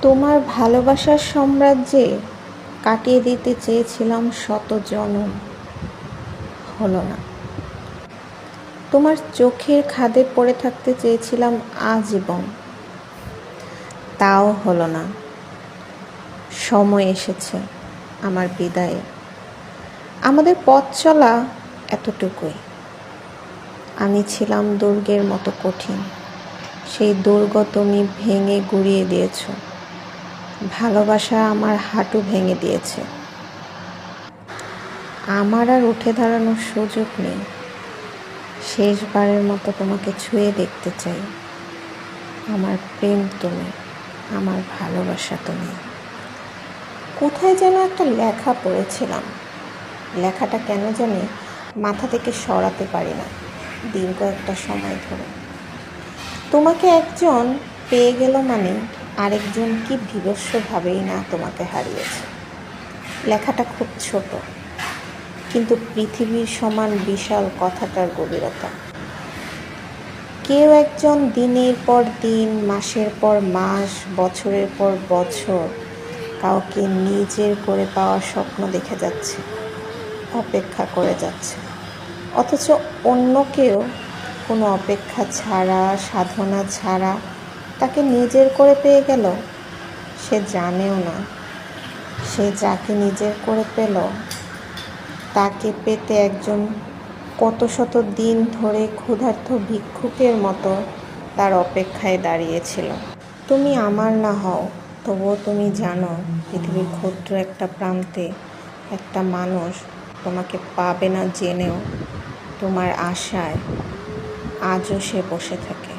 তোমার ভালোবাসার সাম্রাজ্যে কাটিয়ে দিতে চেয়েছিলাম শত জনম, হলো না। তোমার চোখের খাদে পড়ে থাকতে চেয়েছিলাম আজীবন, তাও হলো না। সময় এসেছে আমার বিদায়ে। আমাদের পথ চলা এতটুকুই। আমি ছিলাম দুর্গের মতো কঠিন, সেই দুর্গ তুমি ভেঙে গুঁড়িয়ে দিয়েছ। ভালোবাসা আমার হাঁটু ভেঙে দিয়েছে। আমার আর উঠে দাঁড়ানোর সুযোগ নেই। শেষবারের মতো তোমাকে ছুঁয়ে দেখতে চাই। আমার প্রেম তুমি, আমার ভালোবাসা তুমি। কোথায় যেন একটা লেখা পড়েছিলাম। লেখাটা কেন জানি মাথা থেকে সরাতে পারি না দীর্ঘ একটা সময় ধরে। তোমাকে একজন পেয়ে গেল মানে আরেকজন কি বিভৎসভাবেই না তোমাকে হারিয়েছে। লেখাটা খুব ছোট, কিন্তু পৃথিবীর সমান বিশাল কথাটার গভীরতা। কেউ একজন দিনের পর দিন, মাসের পর মাস, বছরের পর বছর কাউকে নিজের করে পাওয়ার স্বপ্ন দেখে যাচ্ছে, অপেক্ষা করে যাচ্ছে। অথচ অন্য কেউ কোনো অপেক্ষা ছাড়া, সাধনা ছাড়া তাকে নিজের করে পেয়ে গেল। সে জানেও না সে যাকে নিজের করে পেল তাকে পেতে একজন কত শত দিন ধরে ক্ষুধার্ত ভিক্ষুকের মতো তার অপেক্ষায় দাঁড়িয়েছিল। তুমি আমার না হও, তবুও তুমি জানো পৃথিবীর ক্ষুদ্র একটা প্রান্তে একটা মানুষ তোমাকে পাবে না জেনেও তোমার আশায় আজও সে বসে থাকে।